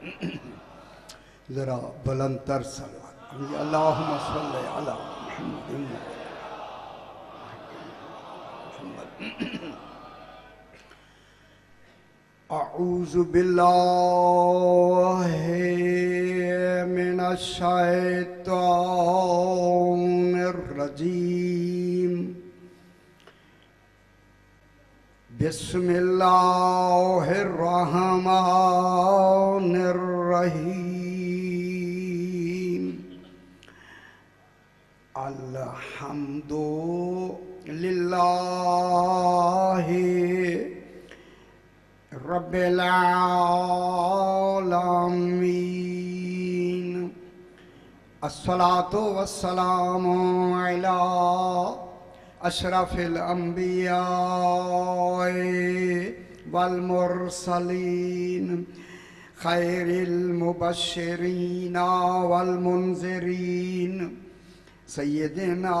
जरा बुलंदतर सलवात अल्लाहुम्मा सल्ली अला मुहम्मद। अऊज़ु बिल्लाहि मिनश शैतानिर रजीम। बिस्मिल्लाहिर रहमानिर रहीम। अल्हम्दुलिल्लाहि रब्बिल आलमीन। अस्सलातु वस्सलामु अला अशरफिल अंबिया वल मुरसलीन खैरिल मुबश्शिरीना वल मुनज़िरीन सय्यदिना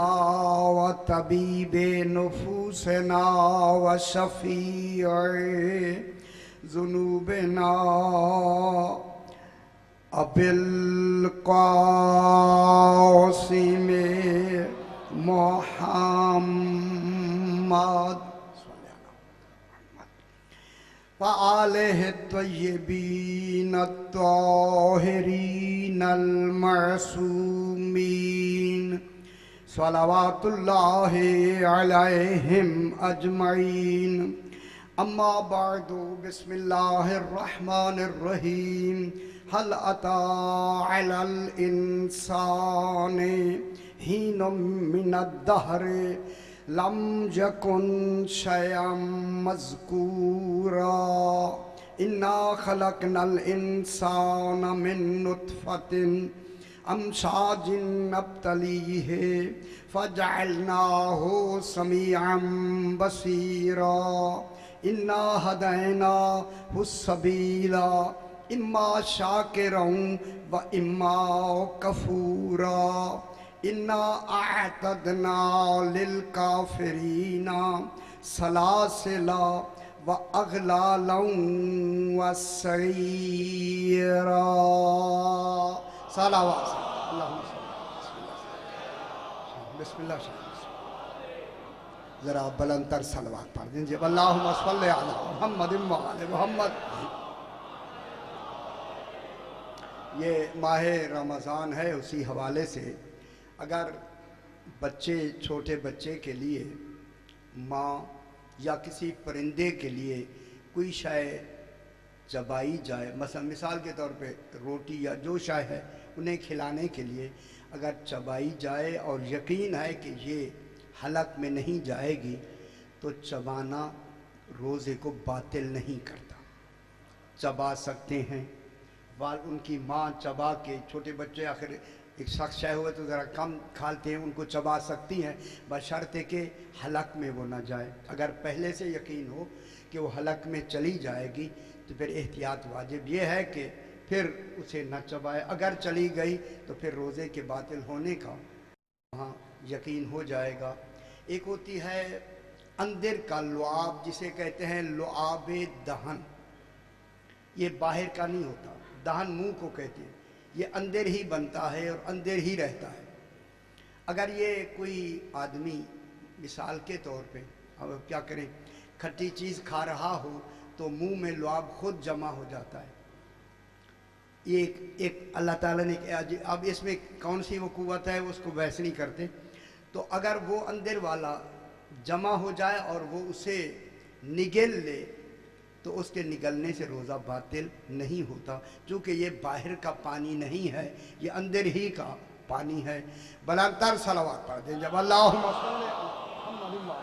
व तबीबे नुफूसना व शफ़ीए ज़ुनूबिना अबिल क़ासिम मुहम्मद व आलिहि त्वय्यबीन अत्ताहिरीन अल-मअसूमीन सलवातुल्लाहि अलैहिम अजमईन। अम्मा बअदु बिस्मिल्लाहिर रहमानिर रहीम। हल अता अलल इंसानि हीनुम मिनद दहरि लम यकुन शयअम मज़कूरा। इन्ना खलक़नल इंसाना मिन नुत्फ़तिन अमशाजिन नब्तलीहि फ़जअलनाहु समीअन बसीरा। इन्ना हदैनाहु सबीला इम्मा शाकिरन व इम्मा कफूरा। इन्ना अअतदना लिल काफिरीना सलासिला व अगलालन व सईरा। सलावत बिस्मिल्लाह। जरा बुलंदतर सलवात पढ़ दीजिए। अल्लाहुम्मा सल्लि अला मुहम्मद व आले मुहम्मद। ये माह रमज़ान है, उसी हवाले से अगर बच्चे छोटे बच्चे के लिए माँ या किसी परिंदे के लिए कोई शय चबाई जाए, मिसाल के तौर पे रोटी या जो शय है उन्हें खिलाने के लिए अगर चबाई जाए और यकीन है कि ये हलक में नहीं जाएगी तो चबाना रोज़े को बातिल नहीं करता। चबा सकते हैं वाल उनकी माँ चबा के, छोटे बच्चे आखिर एक शख्स चाहे हुए तो ज़रा कम खाते हैं, उनको चबा सकती हैं बशर्ते के हलक में वो ना जाए। अगर पहले से यकीन हो कि वो हलक में चली जाएगी तो फिर एहतियात वाजिब ये है कि फिर उसे न चबाए। अगर चली गई तो फिर रोज़े के बातिल होने का वहाँ यकीन हो जाएगा। एक होती है अंदर का लुआब, जिसे कहते हैं लुआब दहन। ये बाहर का नहीं होता, दहन मुंह को कहते हैं। ये अंदर ही बनता है और अंदर ही रहता है। अगर ये कोई आदमी मिसाल के तौर पे, अब क्या करें, खट्टी चीज़ खा रहा हो तो मुंह में लुआब खुद जमा हो जाता है। ये एक अल्लाह ताला ने, अब इसमें कौन सी वो कुव्वत है उसको वैसे नहीं करते। तो अगर वो अंदर वाला जमा हो जाए और वो उसे निगल ले तो उसके निगलने से रोज़ा बातिल नहीं होता, क्योंकि ये बाहर का पानी नहीं है, ये अंदर ही का पानी है। बुलंदतर सलावत पढ़ दें जब अल्लाहुम्मा सल्लि अला मुहम्मद।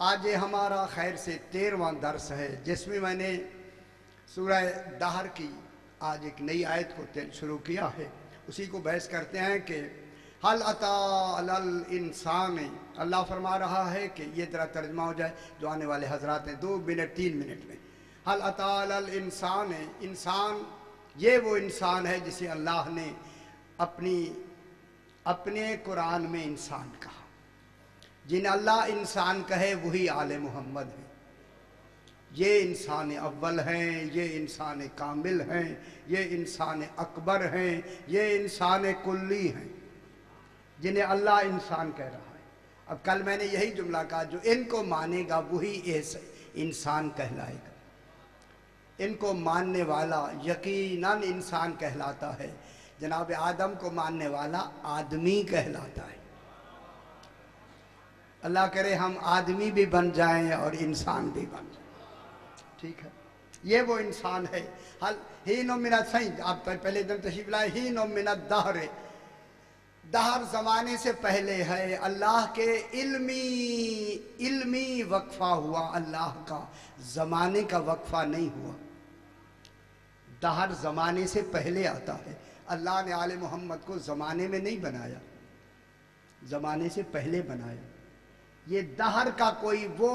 आज ये हमारा खैर से 13वां दर्स है, जिसमें मैंने सूरह दहर की आज एक नई आयत को शुरू किया है। उसी को बहस करते हैं कि हल अता अलल इंसान। अल्लाह फरमा रहा है कि ये तरह तर्जमा हो जाए जो आने वाले हजरात हैं 2 मिनट 3 मिनट में। हल अता अलल इंसान, इंसान ये वो इंसान है जिसे अल्लाह ने अपने कुरान में इंसान कहा। जिन्हें अल्लाह इंसान कहे वही आले मोहम्मद है। ये इंसान अव्वल हैं, ये इंसान कामिल हैं, ये इंसान अकबर हैं, ये इंसान कुल्ली हैं, जिन्हें अल्लाह इंसान कह रहा है। अब कल मैंने यही जुमला कहा, जो इनको मानेगा वही इंसान कहलाएगा। इनको मानने वाला यकीनन इंसान कहलाता है। जनाब आदम को मानने वाला आदमी कहलाता है। अल्लाह करे हम आदमी भी बन जाएं और इंसान भी बन जाएं। ठीक है, ये वो इंसान है। हल ही नो मिनट सही, आप पहले दिन तशरीफ लाए, ही नो मिनट दहर, दहर जमाने से पहले है। अल्लाह के इल्मी वक्फा हुआ, अल्लाह का जमाने का वक्फा नहीं हुआ। दहर जमाने से पहले आता है। अल्लाह ने आले मोहम्मद को जमाने में नहीं बनाया, जमाने से पहले बनाया। ये दहर का कोई वो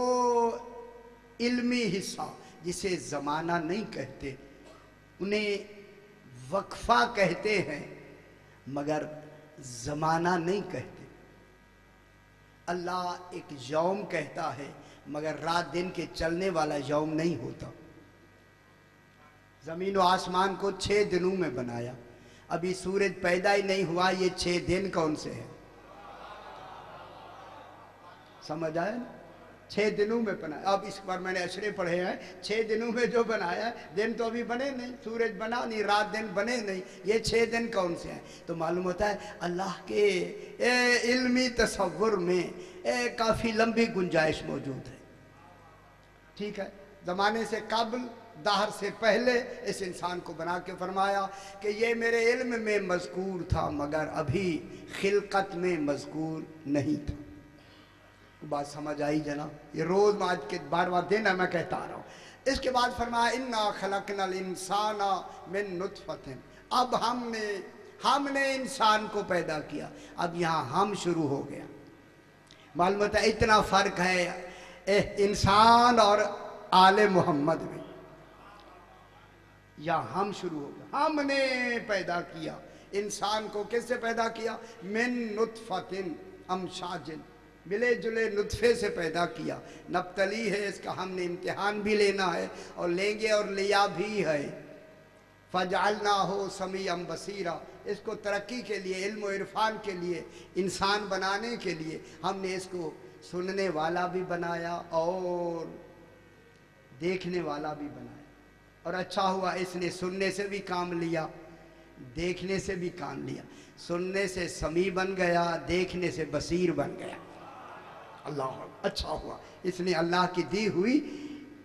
इल्मी हिस्सा जिसे ज़माना नहीं कहते, उन्हें वक्फा कहते हैं मगर ज़माना नहीं कहते। अल्लाह एक यौम कहता है मगर रात दिन के चलने वाला यौम नहीं होता। ज़मीन व आसमान को 6 दिनों में बनाया। अभी सूरज पैदा ही नहीं हुआ, ये 6 दिन कौन से हैं? समझ आया ना? 6 दिनों में बनाया। अब इस बार मैंने अशरे पढ़े हैं, 6 दिनों में जो बनाया, दिन तो अभी बने नहीं, सूरज बना नहीं, रात दिन बने नहीं, ये 6 दिन कौन से हैं? तो मालूम होता है अल्लाह के इल्मी तसव्वुर में काफ़ी लंबी गुंजाइश मौजूद है। ठीक है, ज़माने से कबल, दहर से पहले इस इंसान को बना के फरमाया कि ये मेरे इल्म में मज़कूर था मगर अभी खिलकत में मज़कूर नहीं था। बात समझ आई जनाब? ये रोज़ आज के 12वां दिन है, मैं कहता आ रहा हूँ। इसके बाद फरमाया इन्ना खलकनल इंसाना मिन नुतफतिन। अब हमने इंसान को पैदा किया। अब यहाँ हम शुरू हो गया। मालूम होता है इतना फ़र्क है इंसान और आले मोहम्मद में। या हम शुरू हो गया, हमने पैदा किया इंसान को। किससे पैदा किया? मिन नुतफतिन अमशाजिन, मिले जुले नुतफ़े से पैदा किया। नब्तली है, इसका हमने इम्तिहान भी लेना है और लेंगे और लिया भी है। फ़जअलना हो समीअम बसीरा, इसको तरक्की के लिए, इल्म और इरफान के लिए, इंसान बनाने के लिए हमने इसको सुनने वाला भी बनाया और देखने वाला भी बनाया। और अच्छा हुआ इसने सुनने से भी काम लिया, देखने से भी काम लिया। सुनने से समी बन गया, देखने से बसीर बन गया। अल्लाह, अच्छा हुआ इसने अल्लाह की दी हुई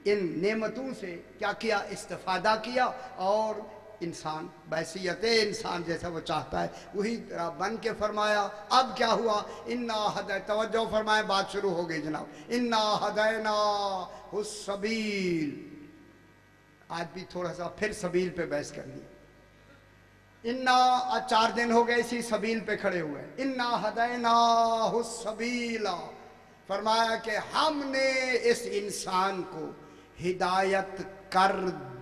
इन नेमतों से क्या किया? इस्तिफादा किया और इंसान बैसियत इंसान जैसा वो चाहता है वही तरह बन के फरमाया। अब क्या हुआ? इन्ना हदै, तवज्जो फरमाए, बात शुरू हो गई जनाब। इन्ना हदैना हुस्सबील। आज भी थोड़ा सा फिर सबील पे बहस करनी। इन्ना, 4 दिन हो गए इसी सबील पे खड़े हुए। इन्ना हदैना हुस्सबीला, फरमाया कि हमने इस इंसान को हिदायत कर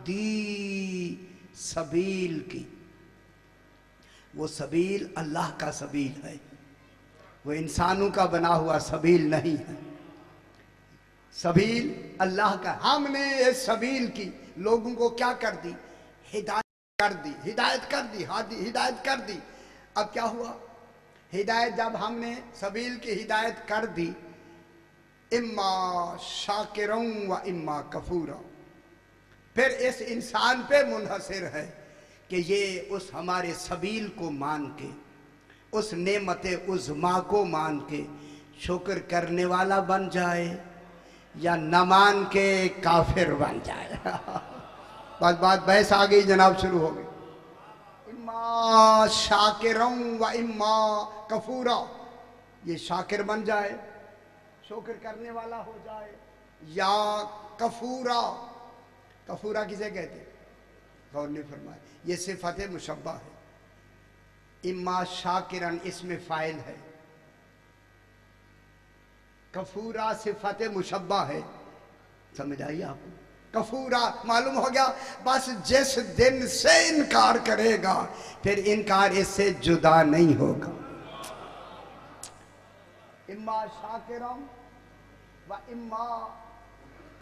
दी सबील की। वो सबील अल्लाह का सबील है, वो इंसानों का बना हुआ सबील नहीं है। सबील अल्लाह का। हमने इस सबील की लोगों को क्या कर दी? हिदायत कर दी, हिदायत कर दी, हिदायत कर दी। अब क्या हुआ? हिदायत जब हमने सबील की हिदायत कर दी, इम्मा शाकिरों व इम्मा कफूरा, फिर इस इंसान पे मुनहसर है कि ये उस हमारे सबील को मान के, उस नेमत उज़्मा को मान के शुक्र करने वाला बन जाए या न मान के काफिर बन जाए। बात बहस आ गई जनाब, शुरू हो गई। इम्मा शाकिरों व इम्मा कफूरा, ये शाकिर बन जाए, शुक्र करने वाला हो जाए, या कफूरा। कफूरा किसे कहते हैं? गौर ने फरमाया ये सिफत मुशब्बा है। इम्मा शाकिरन इसमें फाइल है, कफूरा सिफत मुशब्बा है। समझ आई आपको? कफूरा मालूम हो गया। बस जिस दिन से इनकार करेगा फिर इनकार इससे जुदा नहीं होगा। इम्मा शाकिरम व इम्मा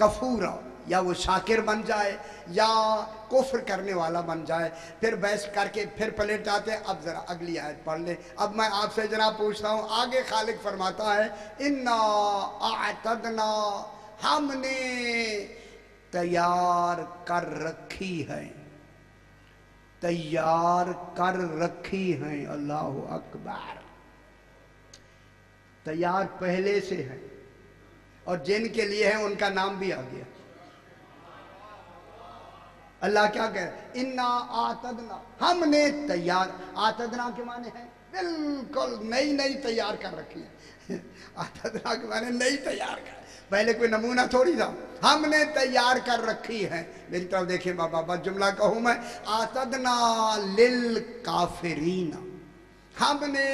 कफूरा, या वो शाकिर बन जाए या कुफ्र करने वाला बन जाए। फिर बहस करके फिर पलट जाते हैं। अब ज़रा अगली आयत पढ़ ले। अब मैं आपसे जनाब पूछता हूँ, आगे खालिक फरमाता है इन्ना आतदना, हमने तैयार कर रखी है, तैयार कर रखी है। अल्लाह अकबर। तैयार पहले से है और जिनके लिए है उनका नाम भी आ गया। अल्लाह क्या कह रहे, इन्ना आतदना, हमने तैयार, आतदना के माने हैं बिल्कुल नई नई तैयार कर रखी है। आतदना के माने नई तैयार कर, पहले कोई नमूना थोड़ी था। हमने तैयार कर रखी है। मेरी तरफ देखिए बाबा, बस जुमला कहूँ मैं, आतदना लिल काफिरीन, हमने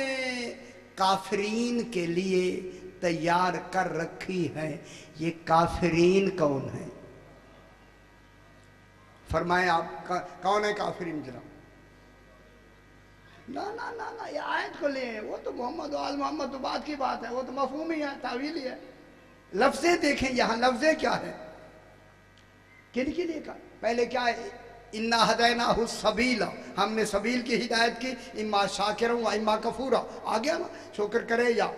काफिरीन के लिए तैयार कर रखी है। ये काफिरीन कौन है? फरमाए आप कौन है काफिरीन जनाब? ना ना ना ना, ये आयत को ले, वो तो मोहम्मद आल मोहम्मद तो बात की बात है, वो तो मफहूम ही है, तावील ही है। लफ्ज़े देखें यहाँ, लफ्ज़े क्या है, किन के लिए कहा? पहले क्या है, इन्ना हदैनाहु सबीला, हमने सबील की हिदायत की, इम्मा शाकिरन व इम्मा कफूरा। आ गया ना, शुक्र करे या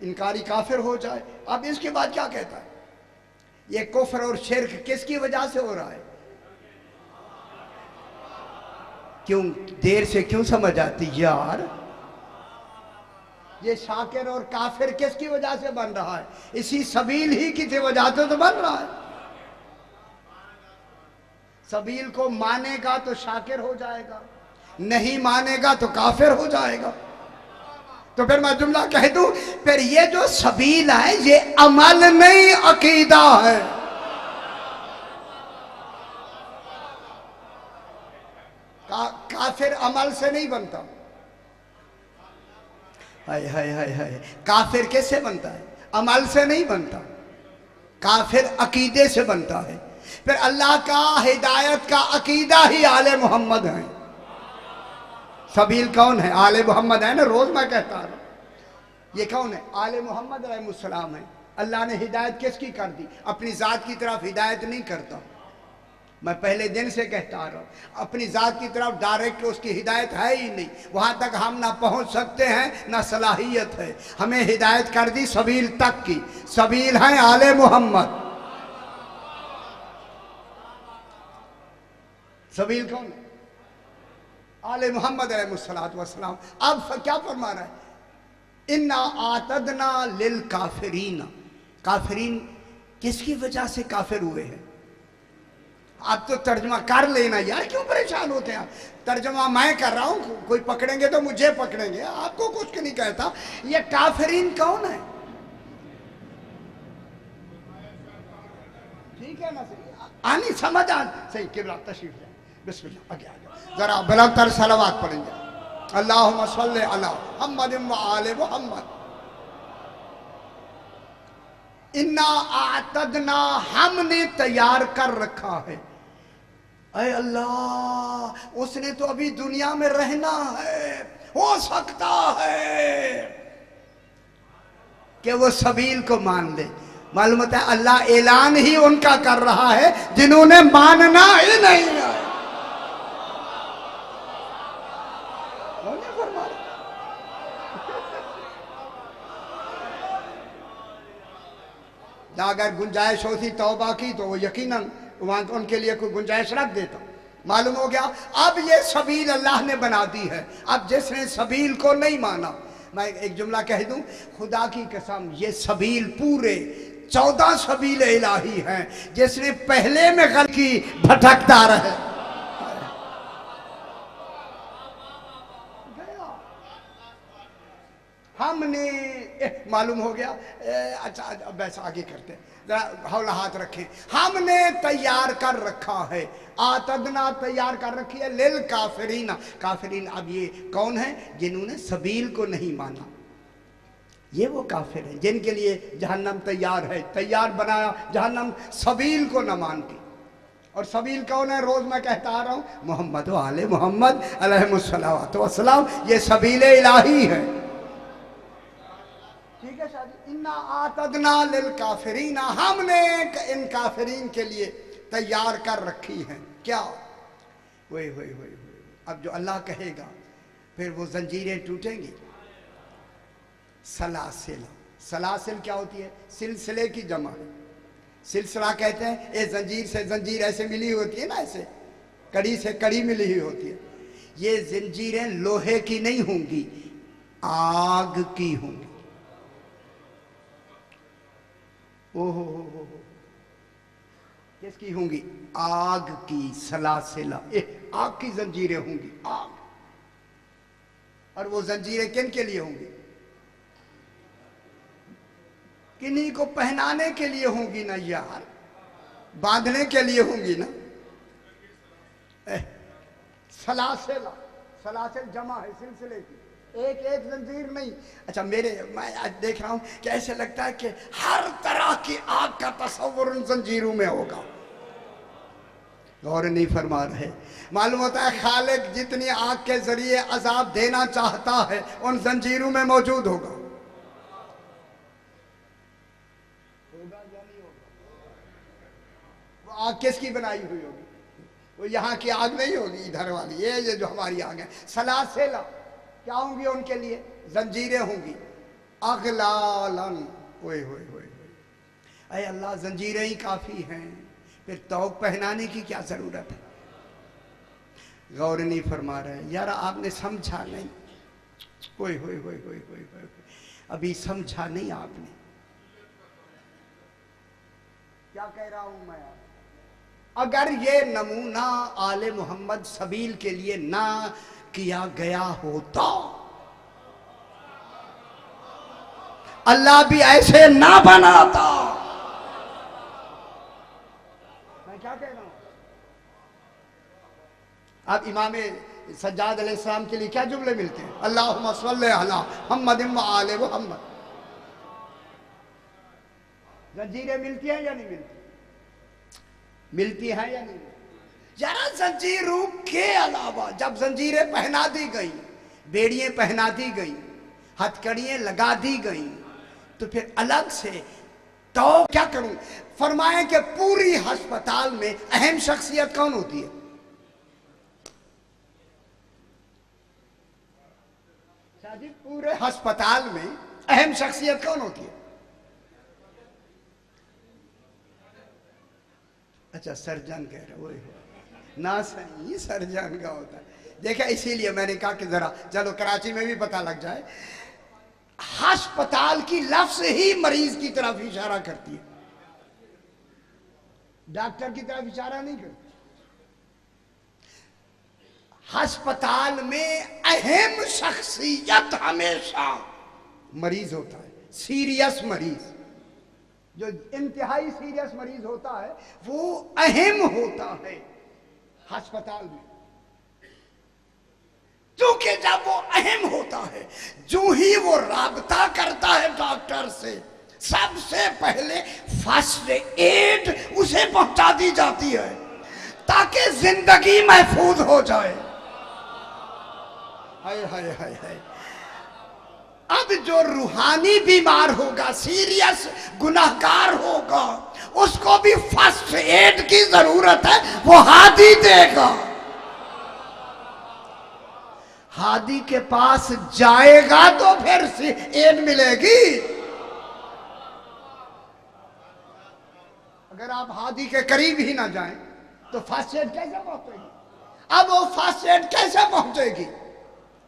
इनकारी काफिर हो जाए। अब इसके बाद क्या कहता है, ये कुफ्र और शिर्क किसकी वजह से हो रहा है? क्यों देर से क्यों समझ आती यार? ये शाकिर और काफिर किसकी वजह से बन रहा है? इसी सबील ही की वजह से तो बन रहा है। सबील को मानेगा तो शाकिर हो जाएगा, नहीं मानेगा तो काफिर हो जाएगा। तो फिर मैं जुमला कह दूं, फिर ये जो सबील है ये अमल नहीं अकीदा है। काफिर अमल से नहीं बनता। हाय हाय हाय हाय, काफिर कैसे बनता है? अमल से नहीं बनता, काफिर अकीदे से बनता है। फिर अल्लाह का हिदायत का अकीदा ही आले मोहम्मद है। सबील कौन है? आले मोहम्मद है ना, रोज मैं कहता हूं। ये कौन है? आले मोहम्मद अलैहिस्सलाम है। अल्लाह ने हिदायत किसकी कर दी? अपनी जात की तरफ हिदायत नहीं करता। मैं पहले दिन से कहता रहा हूं, अपनी जात की तरफ डायरेक्ट उसकी हिदायत है ही नहीं। वहां तक हम ना पहुंच सकते हैं, ना सलाहियत है। हमें हिदायत कर दी सबील तक की। सबील है आले मोहम्मद। सबील कौन है? आले मोहम्मद अलैहिस्सलातु वस्सलाम। अब क्या फरमा रहा है? इन्ना आतदना लिल काफिरीन। काफिरीन किसकी वजह से काफिर हुए हैं? आप तो तर्जमा कर लेना यार, क्यों परेशान होते हैं? तर्जमा मैं कर रहा हूं, कोई पकड़ेंगे तो मुझे पकड़ेंगे, आपको कुछ नहीं कहता। ये काफिरीन कौन है? ठीक है ना, सही आनी समझ आ सही। किबला तशरीफ है, बिस्मिल्लाह आगे आगे जरा बलंतर सलावत पढ़ेंगे। अल्लाहुम्मा सल्लि अला मुहम्मद व आले मुहम्मद। इन्ना आतदना, हमने तैयार कर रखा है। अरे अल्लाह, उसने तो अभी दुनिया में रहना है, हो सकता है कि वो सबील को मान ले। मालूम होता है अल्लाह ऐलान ही उनका कर रहा है जिन्होंने मानना ही नहीं है। अगर गुंजाइश होती तौबा की तो वो यकीनन वहां उनके लिए कोई गुंजाइश रख देता। मालूम हो गया, अब ये सबील अल्लाह ने बना दी है। अब जिसने सबील को नहीं माना, मैं एक जुमला कह दूं, खुदा की कसम ये सबील पूरे 14 सबील इलाही हैं। जिसने पहले में गलती भटकता रहे, हमने मालूम हो गया। अच्छा वैसा आगे करते हैं, जरा हौला हाथ रखें। हमने तैयार कर रखा है, आतदना तैयार कर रखी है, लिल काफिरीना। काफिरीन अब ये कौन है? जिन्होंने सबील को नहीं माना। ये वो काफिर है जिनके लिए जहन्नम तैयार है, तैयार बनाया जहन्नम सबील को न मानती। और सबील कौन है? रोज मैं कहता आ रहा हूं, मोहम्मद व आले मोहम्मद अलैहिस्सलातु वस्सलाम। ये सबील इलाही है। ठीक है, शादी, इन्ना आतदना लिल काफिरीना, हमने इन काफिरीन के लिए तैयार कर रखी हैं क्या। वही अब जो अल्लाह कहेगा फिर वो जंजीरें टूटेंगी। सलासिल, सलासिल क्या होती है? सिलसिले की जमा है। सिलसिला कहते हैं ये जंजीर से जंजीर ऐसे मिली होती है ना, ऐसे कड़ी से कड़ी मिली हुई होती है। ये जंजीरें लोहे की नहीं होंगी, आग की होंगी। ओहो हो, किसकी होंगी? आग की। सलासिला, आग की जंजीरें होंगी, आग। और वो जंजीरें किन के लिए होंगी? किन्हीं को पहनाने के लिए होंगी ना यार, बांधने के लिए होंगी ना। सलासिला, सलासिल जमा है सिलसिले की, एक एक जंजीर नहीं। अच्छा मैं आज देख रहा हूं कि ऐसे लगता है कि हर तरह की आग का तस्वुर उन जंजीरों में होगा। गौर नहीं फरमा रहे। मालूम होता है खालिक जितनी आग के जरिए अजाब देना चाहता है उन जंजीरों में मौजूद होगा। या नहीं होगा? वो आग किसकी बनाई हुई होगी? वो यहाँ की आग नहीं होगी, इधर वाली ये जो हमारी आग है। सलासिला क्या होंगी उनके लिए? जंजीरें होंगी। अगलालन, ओए होए होए, अरे अल्लाह जंजीरें ही काफी हैं, फिर तौक पहनाने की क्या जरूरत है? गौर नहीं फरमा रहे यार, आपने समझा नहीं। ओए होए होए होए होए होए, अभी समझा नहीं आपने। क्या कह रहा हूं मैं? अगर ये नमूना आले मोहम्मद सबील के लिए ना किया गया होता, अल्लाह भी ऐसे ना बनाता। मैं क्या कह रहा हूं? अब इमाम सज्जाद अलैहिस्सलाम के लिए क्या जुमले मिलते हैं? अल्लाहुम्मा सल्ली अला मुहम्मद व आले मुहम्मद। जंजीरें मिलती हैं या नहीं मिलती? मिलती हैं या नहीं? जरा जंजीरों के अलावा जब जंजीरें पहना दी गई, बेड़ियां पहना दी गई, हथकड़ियां लगा दी गई, तो फिर अलग से तो क्या करूं? फरमाएं कि पूरी अस्पताल में अहम शख्सियत कौन होती है? शादी, पूरे अस्पताल में अहम शख्सियत कौन होती है? अच्छा सर्जन कह रहे हो ना? सही, सर्जन का होता है। देखा, इसीलिए मैंने कहा कि जरा चलो कराची में भी पता लग जाए। अस्पताल की लफ्ज ही मरीज की तरफ इशारा करती है, डॉक्टर की तरफ इशारा नहीं करती। अस्पताल में अहम शख्सियत हमेशा मरीज होता है। सीरियस मरीज, जो इंतहाई सीरियस मरीज होता है वो अहम होता है अस्पताल में। क्योंकि जब वो अहम होता है, जो ही वो राबता करता है डॉक्टर से, सबसे पहले फर्स्ट एड उसे पहुंचा दी जाती है ताकि जिंदगी महफूज हो जाए। हाय हाय हाय हाय। अब जो रूहानी बीमार होगा, सीरियस गुनाहगार होगा, उसको भी फर्स्ट एड की जरूरत है, वो हादी देगा। हादी के पास जाएगा तो फिर से एड मिलेगी। अगर आप हादी के करीब ही ना जाएं तो फर्स्ट एड कैसे पहुंचेगी? अब वो फर्स्ट एड कैसे पहुंचेगी?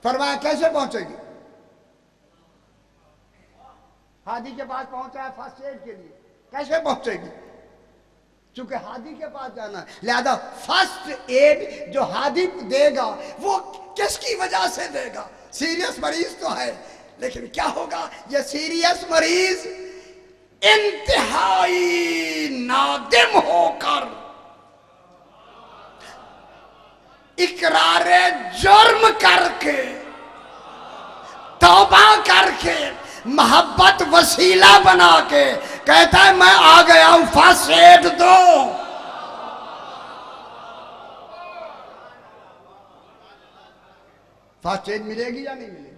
फरमाया कैसे पहुंचेगी? हादी के पास पहुंचा है फर्स्ट एड के लिए, कैसे पहुंचेगी? चूंकि हादी के पास जाना है, लिहाजा फर्स्ट एड जो हादी देगा वो किसकी वजह से देगा? सीरियस मरीज तो है, लेकिन क्या होगा? ये सीरियस मरीज इंतहाई नादिम होकर, इकरारे जुर्म करके, तौबा करके, मोहब्बत वसीला बना के कहता है मैं आ गया हूं, फर्स्ट एड दो। फर्स्ट एड मिलेगी या नहीं मिलेगी?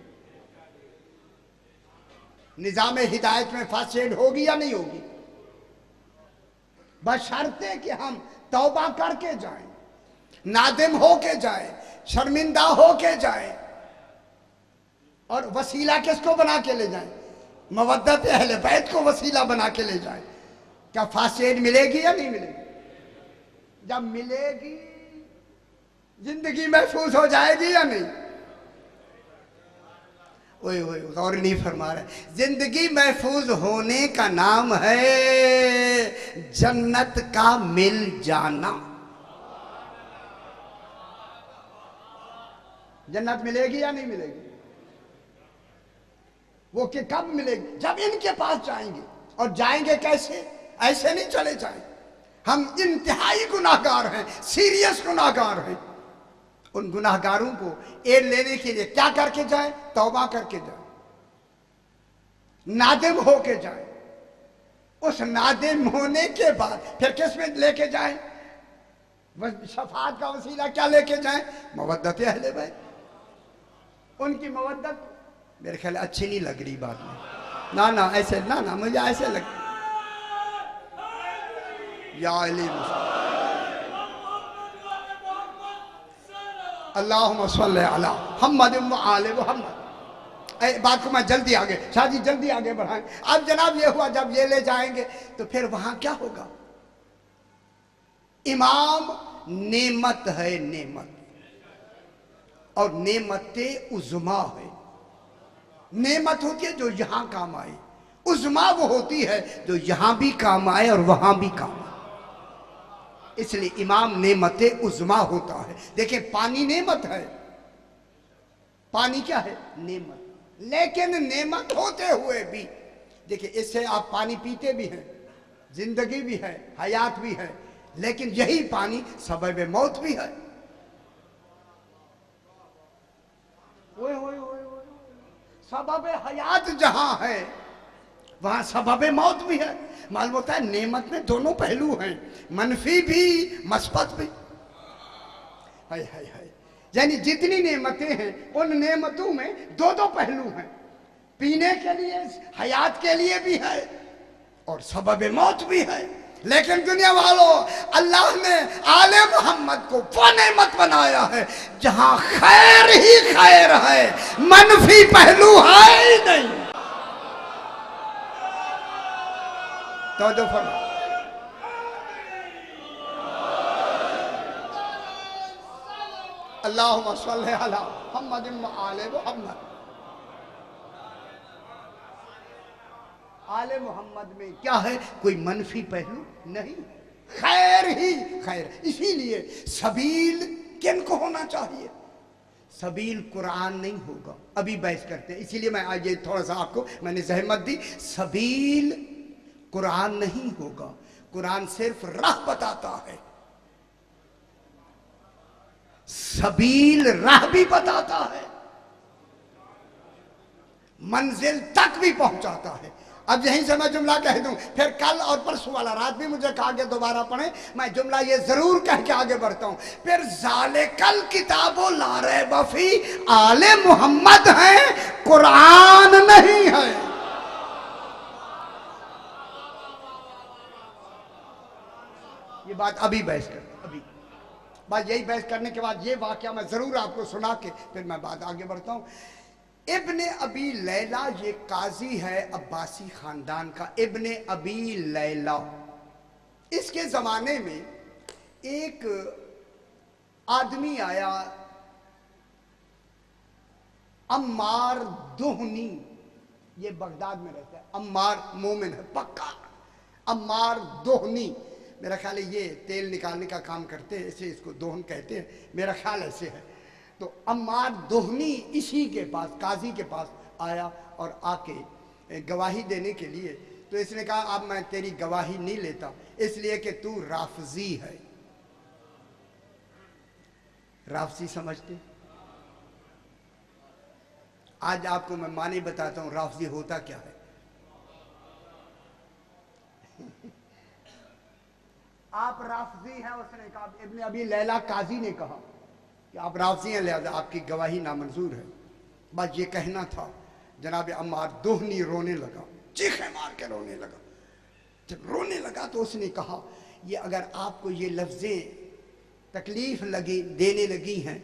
निजाम हिदायत में फासेड होगी या नहीं होगी? बशर्ते कि हम तौबा करके जाएं, नादिम होके जाएं, शर्मिंदा होके जाएं। और वसीला किसको बना के ले जाएं? मवद्दत अहले बैत को वसीला बना के ले जाएं। क्या फासेड मिलेगी या नहीं मिलेगी? जब मिलेगी जिंदगी महफूज हो जाएगी या नहीं? ओए ओए गौर नहीं फरमा रहे। जिंदगी महफूज होने का नाम है जन्नत का मिल जाना। जन्नत मिलेगी या नहीं मिलेगी? वो कि कब मिलेगी? जब इनके पास जाएंगे। और जाएंगे कैसे? ऐसे नहीं चले जाएं। हम इंतहाई गुनाहगार हैं, सीरियस गुनाहगार हैं। उन गुनाहगारों को एड लेने के लिए क्या करके जाए? तौबा करके जाए, नादिम होके जाए। उस नादिम होने के बाद फिर किस में लेके जाए? शफात का वसीला क्या लेके जाए? मवद्दत अहले बैत। उनकी मवद्दत मेरे ख्याल अच्छी नहीं लग रही बात में। ना ना ऐसे ना ना मुझे ऐसे लग या अली अल्लाहुम्मा सल्ली अला मुहम्मद व आले मुहम्मद। बात को मैं जल्दी आगे, शाह जी जल्दी आगे बढ़ाएं। अब जनाब ये हुआ, जब ये ले जाएंगे तो फिर वहां क्या होगा? इमाम नेमत है, नेमत, और नेमते उज़्मा है। नेमत होती है जो यहां काम आए, उज़्मा वो होती है जो यहां भी काम आए और वहां भी काम आए। इसलिए इमाम नेमते उज़्मा होता है। देखिए पानी नेमत है, पानी क्या है? नेमत। लेकिन नेमत होते हुए भी देखिए इससे आप पानी पीते भी हैं, जिंदगी भी है, हयात भी है, लेकिन यही पानी सबब मौत भी है। सबब हयात जहां है वहां सबब मौत भी है। मालूम होता है नेमत में दोनों पहलू हैं, मनफी भी मस्बत भी। हाय हाय हाय, यानी जितनी नेमतें हैं उन नेमतों में दो दो पहलू हैं। पीने के लिए, हयात के लिए भी है और सबब मौत भी है। लेकिन दुनिया वालों, अल्लाह ने आले मोहम्मद को वो नेमत बनाया है जहां खैर ही खैर है, मनफी पहलू है ही नहीं। तो जो फरमा अल्लाहुम्मा सल्ली अला मुहम्मद व आले मुहम्मद। आले मोहम्मद में क्या है? कोई मनफी पहलू नहीं, खैर ही खैर। इसीलिए सबील किन को होना चाहिए? सबील कुरान नहीं होगा। अभी बहस करते हैं, इसीलिए मैं आज ये थोड़ा सा आपको मैंने जहमत दी। सबील कुरान नहीं होगा। कुरान सिर्फ राह बताता है, सबील राह भी बताता है, मंजिल तक भी पहुंचाता है। अब यहीं से मैं जुमला कह दूं, फिर कल और परसों वाला रात भी मुझे कहा के दोबारा पढ़े। मैं जुमला ये जरूर कह के आगे बढ़ता हूं। फिर जाले कल किताबो लारे बफी आले मोहम्मद है, कुरान नहीं है। ये बात अभी बहस करते, अभी बात यही बहस करने के बाद ये वाकया मैं जरूर आपको सुना के फिर मैं बात आगे बढ़ता हूं। इब्ने अबी लैला ये काजी है अब्बासी खानदान का। इब्ने अबी लैला, इसके जमाने में एक आदमी आया, अम्मार दुहनी, ये बगदाद में रहता है। अम्मार मोमिन है पक्का। अम्मार दोहनी, मेरा ख्याल है ये तेल निकालने का काम करते हैं, इसे इसको दोहन कहते हैं, मेरा ख्याल ऐसे है। तो अम्मार दोहनी इसी के पास, काजी के पास आया और आके गवाही देने के लिए। तो इसने कहा अब मैं तेरी गवाही नहीं लेता, इसलिए कि तू राफजी है। राफजी समझते? आज आपको मैं माने बताता हूं राफजी होता क्या है। आप राफजी हैं, उसने कहा। इब्ने अबी लैला काजी ने कहा कि आप राफजी हैं, लिहाजा आपकी गवाही नामंजूर है। बस ये कहना था। जनाब अम्मार दोहनी रोने लगा, चीखें मार के रोने लगा। जब रोने लगा तो उसने कहा, ये अगर आपको ये लफ्ज़ें तकलीफ लगी देने लगी हैं,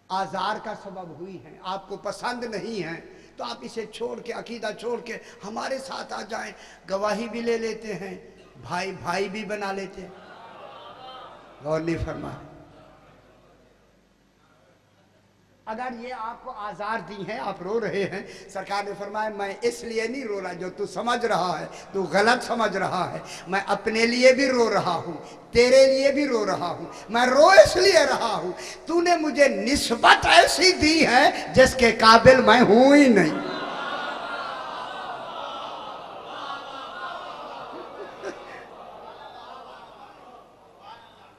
आज़ार का सबब हुई हैं, आपको पसंद नहीं हैं, तो आप इसे छोड़ के, अकीदा छोड़ के हमारे साथ आ जाएं, गवाही भी ले लेते हैं, भाई भाई भी बना लेते हैं। गौर नहीं फरमाया। अगर ये आपको आज़ार दी हैं, आप रो रहे हैं, सरकार ने फरमाया मैं इसलिए नहीं रो रहा जो तू समझ रहा है, तू गलत समझ रहा है, मैं अपने लिए भी रो रहा हूँ, तेरे लिए भी रो रहा हूँ। मैं रो इसलिए रहा हूँ, तूने मुझे निस्बत ऐसी दी है जिसके काबिल मैं हूँ ही नहीं।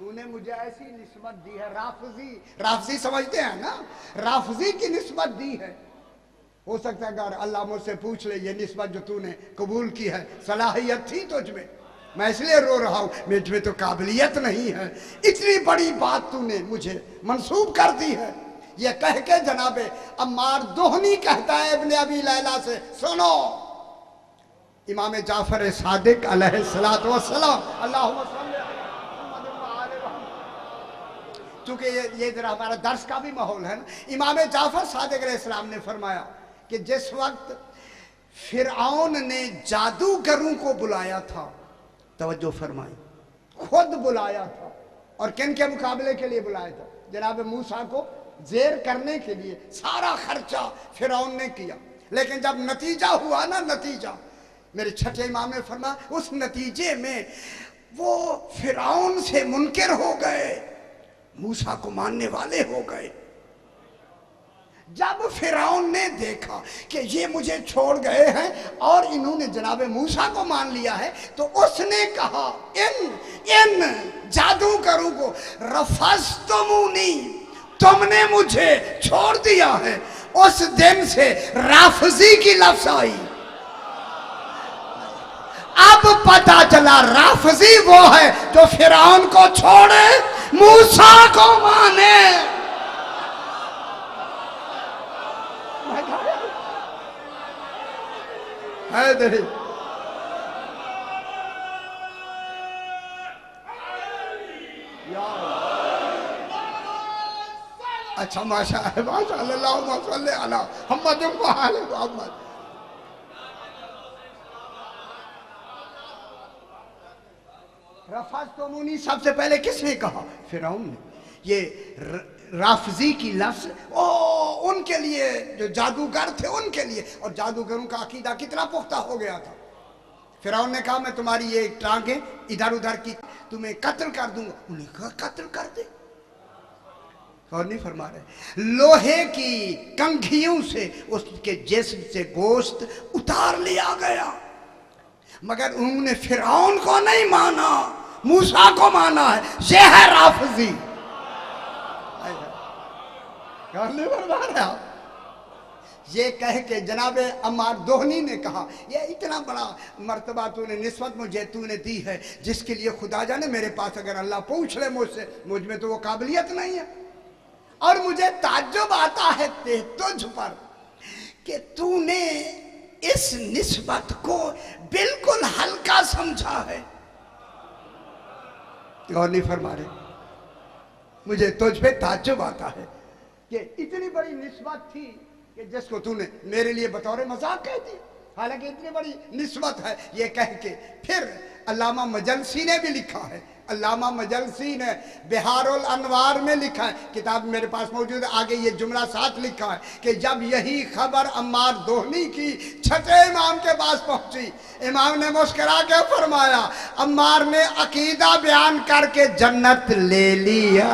तूने मुझे ऐसी निस्बत दी है, राफजी, राफजी समझते हैं ना, राफजी की निस्बत दी है। हो सकता है अगर अल्लाह मुझसे पूछ ले, ये निस्बत जो तूने कबूल की है सलाहियत थी तुझमें, मैं इसलिए रो रहा हूँ, मुझमें तो काबिलियत नहीं है, इतनी बड़ी बात तूने मुझे मंसूब कर दी है। ये कह के जनाबे अम्मार दोहनी कहता है इब्ने अबी लैला से, सुनो इमाम जाफर सादिक अलैहिस्सलातु वस्सलाम, अल्लाहुम्मा सल्ली चूंकि ये जरा हमारा दर्स का भी माहौल है ना, इमाम जाफर सादिक अलैहिस्सलाम ने फरमाया कि जिस वक्त फिरऔन ने जादूगरों को बुलाया था, तवज्जो फरमाई, खुद बुलाया था, और किन के मुकाबले के लिए बुलाया था? जनाब मूसा को जेर करने के लिए सारा खर्चा फिरौन ने किया, लेकिन जब नतीजा हुआ ना, नतीजा मेरे छठे इमाम ने फरमाया उस नतीजे में वो फिरौन से मुनकिर हो गए, मूसा को मानने वाले हो गए। जब फिरौन ने देखा कि ये मुझे छोड़ गए हैं और इन्होंने जनाब मूसा को मान लिया है, तो उसने कहा इन जादूगरों को, रफस्तमुनी, तुमने मुझे छोड़ दिया है। उस दिन से राफजी की लफ्ज आई। अब पता चला राफजी वो है जो फिरौन को छोड़े, मूसा को माने। है अच्छा माशा है, माशाअल्लाह, मोहम्मद मोहम्मद। रफस्तमुनी सबसे पहले किसने कहा? फिरौन ने। ये राफजी की लफ्ज उनके लिए जो जादूगर थे उनके लिए, और जादूगरों का अकीदा कितना पुख्ता हो गया था। फिरौन ने कहा मैं तुम्हारी ये टांगें इधर उधर की तुम्हें कत्ल कर दूंगा। उन्हें कहा कत्ल कर दे। और नहीं फरमा रहे, लोहे की कंघियों से उसके जिस्म से गोश्त उतार लिया गया, मगर उन्होंने फिरौन को नहीं माना, मूसा को माना है। ये है राफजी। ये कह के जनाबे अम्मार दोहनी ने कहा ये इतना बड़ा मर्तबा तूने निस्बत मुझे दी है जिसके लिए खुदा जाने मेरे पास अगर अल्लाह पूछ ले मुझसे, मुझ में तो वो काबिलियत नहीं है। और मुझे ताज्जुब आता है तुझ पर कि तूने इस निस्बत को बिल्कुल हल्का समझा है। और नहीं फरमा रहे, मुझे तुझ पे ताज्जुब आता है कि इतनी बड़ी निस्बत थी कि जिसको तूने मेरे लिए बतौर मजाक कह दी, हालांकि इतनी बड़ी निस्बत है। ये कह के फिर अल्लामा मजलसी ने भी लिखा है, अल्लामा मजलसी ने बिहारुल अनवार में लिखा है, किताब मेरे पास मौजूद है, आगे ये जुमला साथ लिखा है कि जब यही खबर अम्मार दोहनी की छठे इमाम के पास पहुंची, इमाम ने मुस्कुरा के फरमाया अम्मार ने अकीदा बयान करके जन्नत ले लिया।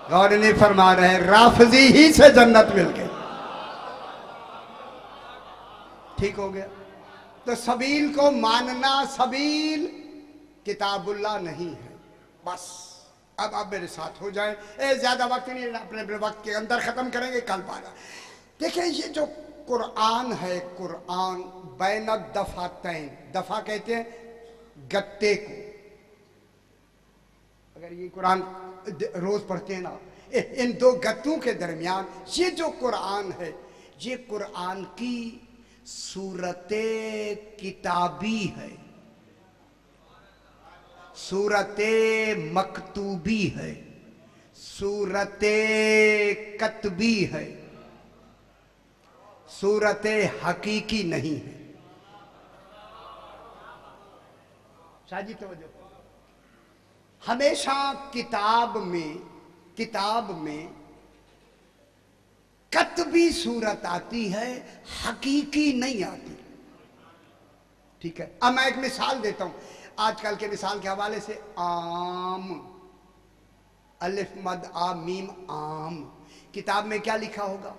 गौर नहीं फरमा रहे, राफजी ही से जन्नत मिल गई। ठीक हो गया। तो सबील को मानना, सबील किताबुल्लाह नहीं है। बस अब आप मेरे साथ हो जाए, ज्यादा वक्त नहीं, अपने अपने वक्त के अंदर खत्म करेंगे कल पारा। देखिए ये जो कुरान है, कुरान बैन दफातैन, दफा कहते हैं गत्ते को। अगर ये कुरान रोज पढ़ते हैं ना, इन दो गत्तों के दरमियान ये जो कुरान है, ये कुरान की सूरते किताबी है, सूरते मकतूबी है, सूरते कतबी है, सूरते हकीकी नहीं है। शाजी तवज्जो, हमेशा किताब में कतबी सूरत आती है, हकीकी नहीं आती। ठीक है, अब मैं एक मिसाल देता हूं आजकल के मिसाल के हवाले से। आम, अलिफ मद आ मीम आम, किताब में क्या लिखा होगा?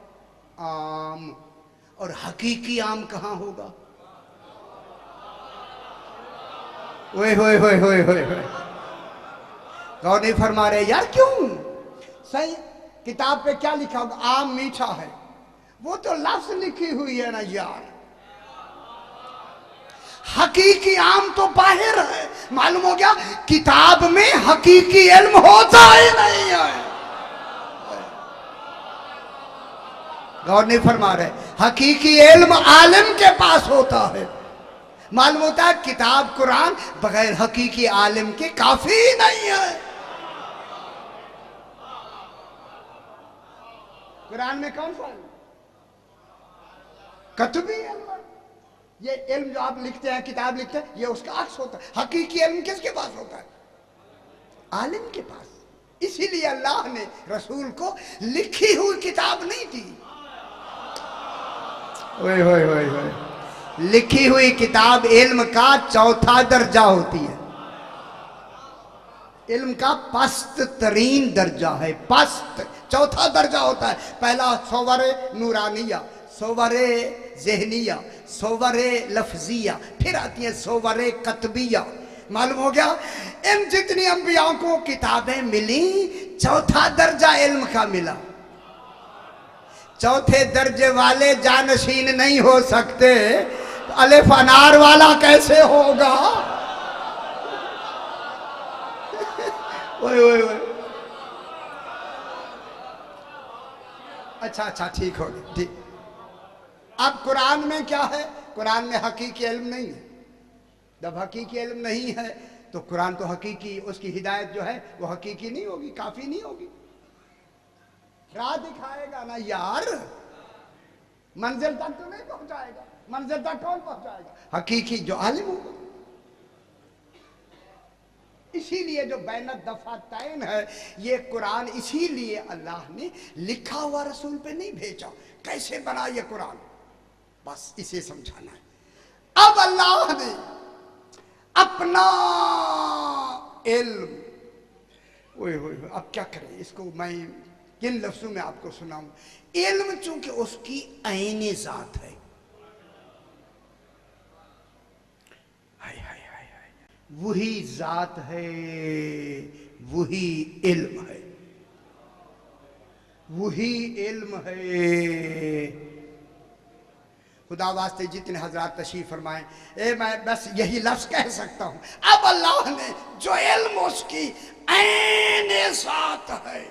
आम। और हकीकी आम कहां होगा? ओए होए होए होए होए होए, गौर नहीं फरमा रहे यार, क्यों? सही किताब पे क्या लिखा होगा? आम मीठा है, वो तो लफ्ज लिखी हुई है ना यार। हकीकी आम तो बाहर है। मालूम हो गया किताब में हकीकी इल्म होता ही नहीं है। गौर नहीं फरमा रहे, हकीकी इल्म आलिम के पास होता है। मालूम होता है किताब कुरान बगैर हकीकी आलिम के काफी नहीं है। कुरान में कौन सा कतबी इल्म? ये इल्म जो आप लिखते हैं, किताब लिखते हैं, ये उसका अक्स होता है। हकीकी इल्म किसके पास होता है? आलिम के पास। इसीलिए अल्लाह ने रसूल को लिखी हुई किताब नहीं दी। ओए होए होए होए, लिखी हुई किताब इल्म का चौथा दर्जा होती है। इल्म का पस्त तरीन दर्जा है, पस्त चौथा दर्जा होता है। पहला सोवरे नूरानिया, सोवरे ज़हनिया, सोवरे लफ्जिया, फिर आती है सोवरे कतबिया। मालूम हो गया इन जितनी अंबियाओं को किताबें मिली, चौथा दर्जा इल्म का मिला। चौथे दर्जे वाले जानशीन नहीं हो सकते, तो अलिफ अनार वाला कैसे होगा? ओए ओए ओए, अच्छा ठीक हो गया, ठीक। अब कुरान में क्या है? कुरान में हकीकी इल्म नहीं है। जब हकीकी इल्म नहीं है तो कुरान तो हकीकी, उसकी हिदायत जो है वो हकीकी नहीं होगी, काफी नहीं होगी। राह दिखाएगा ना यार, मंजिल तक तो नहीं पहुंचाएगा। मंजिल तक कौन पहुंचाएगा? हकीकी जो आलिम होगा। इसीलिए जो बैनत दफा तैन है ये कुरान, इसीलिए अल्लाह ने लिखा हुआ रसूल पे नहीं भेजा। कैसे बना ये कुरान, बस इसे समझाना है। अब अल्लाह ने अपना इल्म, ओए होए, अब क्या करें इसको, मैं किन लफ्जों में आपको सुनाऊं? इल्म चूंकि उसकी ऐने जात है, हाय हाय हाय हाय, वही जात है, वही इल्म है, वही इल्म है। खुदा वास्ते जितने हजरात तशरीफ फरमाएं, मैं बस यही लफ्ज कह सकता हूं। अब अल्लाह ने जो इल्म उसकी ऐने साथ है,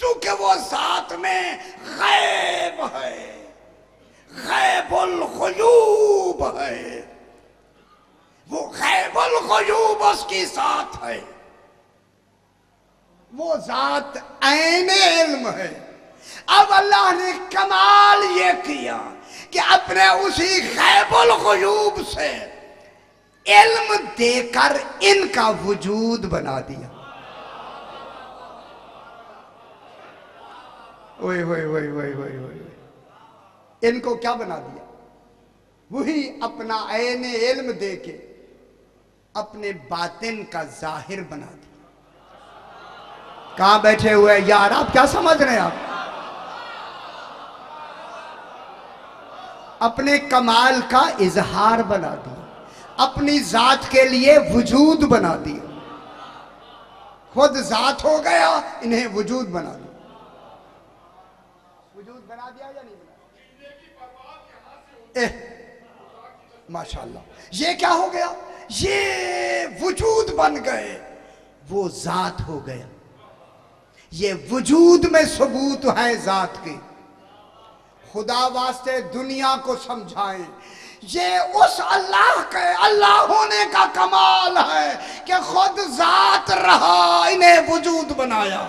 चूंकि वो साथ में गैब है, गैबुल ग़ुयूब है, वो गैबुल ग़ुयूब उसकी साथ है, वो जात ऐने इल्म है। अब अल्लाह ने कमाल ये किया कि अपने उसी गैबुल ग़ुयूब से इल्म देकर इनका वजूद बना दिया। ओए ओए ओए ओए ओए ओए, इनको क्या बना दिया? वही अपना ऐने इल्म देके अपने बातिन का जाहिर बना दिया। कहां बैठे हुए यार, आप क्या समझ रहे हैं? आप अपने कमाल का इजहार बना दिया, अपनी जात के लिए वजूद बना दिया। खुद जात हो गया, इन्हें वजूद बना दिया। वजूद बना दिया या नहीं बना? माशाल्लाह, ये क्या हो गया? ये वजूद बन गए, वो जात हो गया। ये वजूद में सबूत है जात की। खुदा वास्ते दुनिया को समझाएं, ये उस अल्लाह के अल्लाह होने का कमाल है कि खुद जात रहा, इन्हें वजूद बनाया।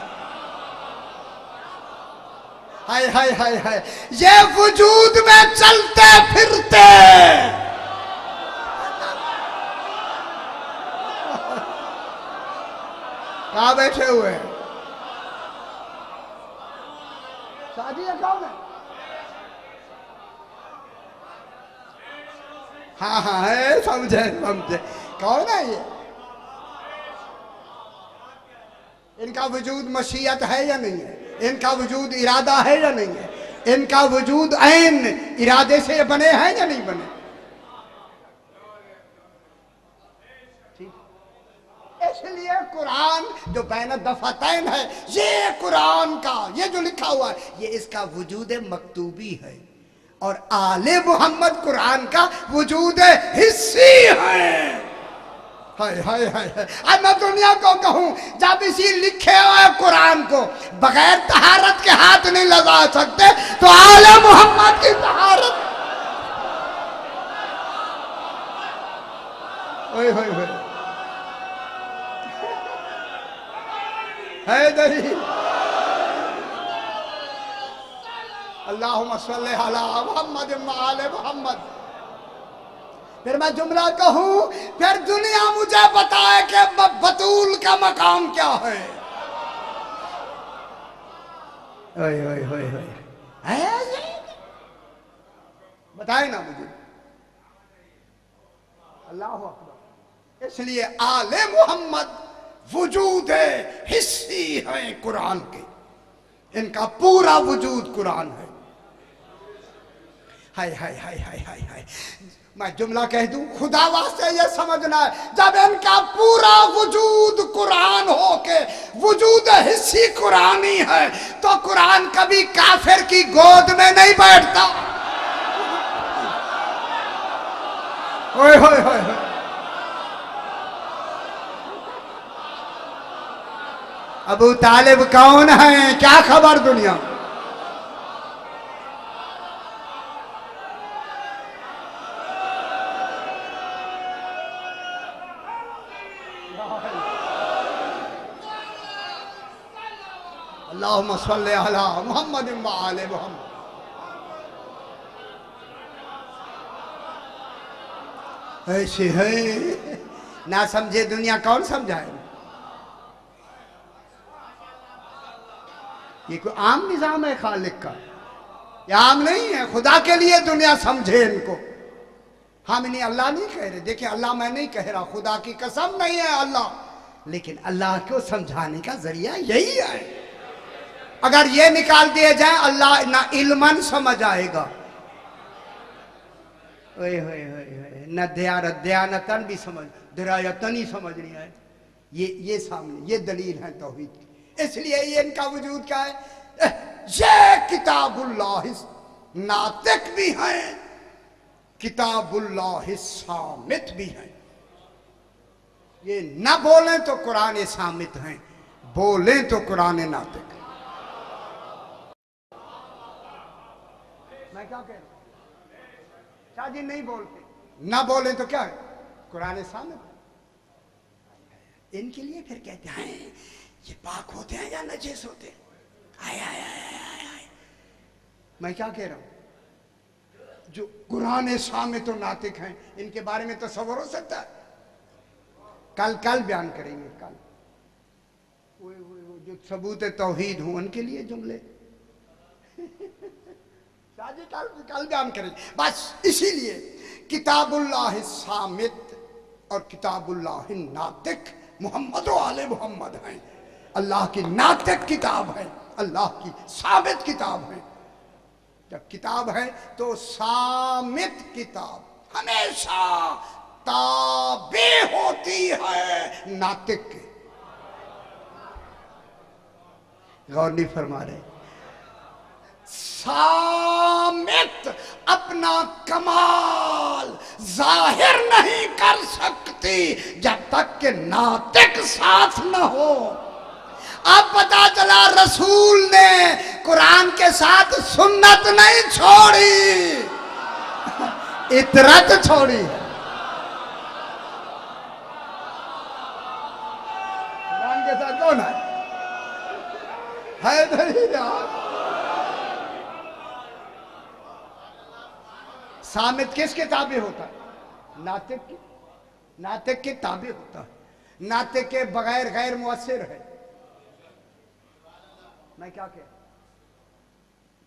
हाय हाय हाय हाय, ये वजूद में चलते फिरते कहाँ बैठे हुए हैं? शादी है कौन है? हाँ हाँ है, समझे समझे। कौन है ये? इनका वजूद मशीयत है या नहीं है? इनका वजूद इरादा है या नहीं है? इनका वजूद ऐन इरादे से बने हैं या नहीं बने? इसलिए कुरान जो बैन दफातैन है, ये कुरान का ये जो लिखा हुआ है, ये इसका वजूद मकतूबी है, और आले मोहम्मद कुरान का वजूद हिस्सी है। हाय हाय हाय। अब मैं दुनिया को कहूं, जब इसी लिखे हुए कुरान को बगैर तहारत के हाथ नहीं लगा सकते, तो आले मोहम्मद की तहारत। ओए होए होए है दलील। अल्लाहुम्मा सल्ली अला मुहम्मद व आले मुहम्मद। फिर मैं जुमला कहूं, फिर दुनिया मुझे बताए कि बतूल का मकाम क्या है। ओए ओए ओए ओए, बताए ना मुझे। अल्लाह अकबर। इसलिए आले मोहम्मद वजूद हिस्सी है कुरान के, इनका पूरा वजूद कुरान है। हाय हाय हाय हाय हाय हाय। मैं जुमला कह दूं, खुदा वास्ते ये समझना है, जब इनका पूरा वजूद कुरान हो के वजूद हिस्सी कुरानी है, तो कुरान कभी काफिर की गोद में नहीं बैठता। ओए होए होए। अबू तालिब कौन है, क्या खबर दुनिया? अल्लाहुम्मा सल्ली अला मुहम्मद व आले मुहम्मद। ऐसे है ना, समझे दुनिया कौन समझाए? ये कोई आम निजाम है खालिक का, ये आम नहीं है। खुदा के लिए दुनिया समझे इनको। हम इन्हें अल्लाह नहीं कह रहे, देखिए अल्लाह मैं नहीं कह रहा, खुदा की कसम नहीं है अल्लाह, लेकिन अल्लाह को समझाने का जरिया यही है। अगर ये निकाल दिए जाए, अल्लाह ना इल्मन समझ आएगा, ओए होए होए, न दयानतन भी समझ, दरायतन ही समझ नहीं आए। ये सामने ये दलील है तौहीद की। इसलिए ये इनका वजूद क्या है? ये किताबुल्लाह नातिक भी हैं, किताबुल्लाह सामित भी हैं। ये न बोलें तो कुरान सामित हैं, बोलें तो कुरान नातिक। मैं क्या कह रहा हूं? शादी नहीं बोलते, न बोलें तो क्या है? कुरान सामित। इनके लिए फिर कहते हैं ये पाक होते हैं या नजीस होते हैं? आय आय आय आय आय। मैं क्या कह रहा हूं? जो कुरान सामित तो नातिक हैं, इनके बारे में तसव्वुर हो सकता है? कल बयान करेंगे। कल वो जो सबूत तौहीद हूं उनके लिए जुमले शादी कल बयान करेंगे। बस इसीलिए किताबुल्लाह सामित और किताबुल्लाह नातिक मोहम्मद व आले मोहम्मद हैं। अल्लाह की नातिक किताब है, अल्लाह की साबित किताब है। जब किताब है तो सामित किताब हमेशा ताबे होती है नातिक के। गौर नहीं फरमा रहे? सामित अपना कमाल जाहिर नहीं कर सकती जब तक कि नातिक साथ न हो। अब पता चला रसूल ने कुरान के साथ सुन्नत नहीं छोड़ी, इतरत छोड़ी। कुरान के साथ कौन है दलील। सामित किसके ताबे होता है? नातिक की, नातिक के ताबे होता है। नातिक के बगैर गैर मुअस्सिर है। मैं क्या कह,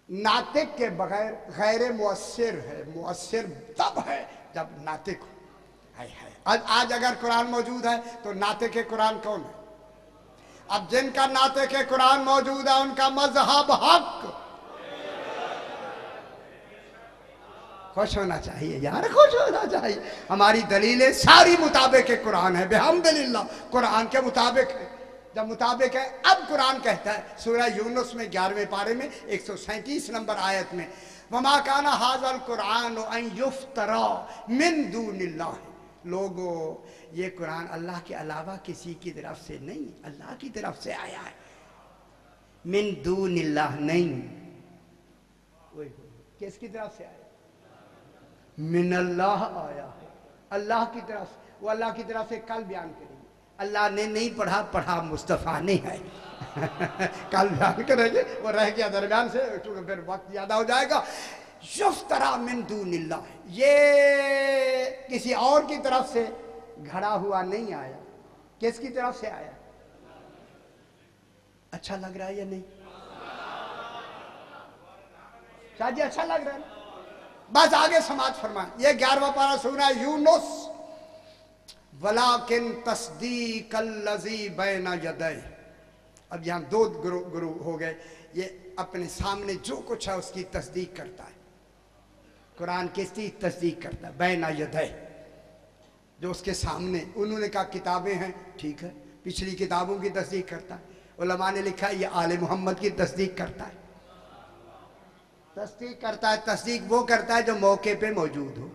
नातिक के बगैर गैर मुअस्सिर है। मुअस्सिर तब है जब नातिक हो। आज अगर कुरान मौजूद है तो नातिक के कुरान कौन है? अब जिनका नातिक के कुरान मौजूद है उनका मजहब हक। खुश होना चाहिए यार, खुश होना चाहिए। हमारी दलीलें सारी मुताबिक के कुरान है, बेहम्दुलिल्लाह कुरान के मुताबिक है। जब मुताबिक है, अब कुरान कहता है सूरह यूनुस में 11वें पारे में 137 नंबर आयत में, वमा काना हाज़ल कुरान अन युफ्तरा मिन दूनिल्लाह। लोगों, ये कुरान अल्लाह के अलावा किसी की तरफ से नहीं, अल्लाह की तरफ से आया है। मिन दूनिल्लाह नहीं, किसकी तरफ से आया? मिनल्लाह आया है, अल्लाह की तरफ से। वो अल्लाह की तरफ से कल बयान करेंगे। अल्लाह ने नहीं पढ़ा, पढ़ा मुस्तफ़ा ने है। कल बयान करेंगे, वो रह गया दरमियान से, फिर वक्त ज़्यादा हो जाएगा। युफ्तरा मिन दूनिल्लाह, ये किसी और की तरफ से घड़ा हुआ नहीं आया। किसकी तरफ से आया? अच्छा लग रहा है या नहीं? शायद अच्छा लग रहा है। बस आगे समाज फरमान। ये 11वां पारा सूरह यूनुस, वलाकिन तस्दीक़ल लज़ी बैना यदै। अब यहाँ दो गुरु हो गए। ये अपने सामने जो कुछ है उसकी तस्दीक करता है। कुरान किसकी तस्दीक करता है? बैना यदै, जो उसके सामने। उन्होंने कहा किताबें हैं, ठीक है, पिछली किताबों की तस्दीक करता है। उलमा ने लिखा है ये आले मोहम्मद की तस्दीक करता है। तस्दीक करता है, तस्दीक वो करता है जो मौके पे मौजूद हो।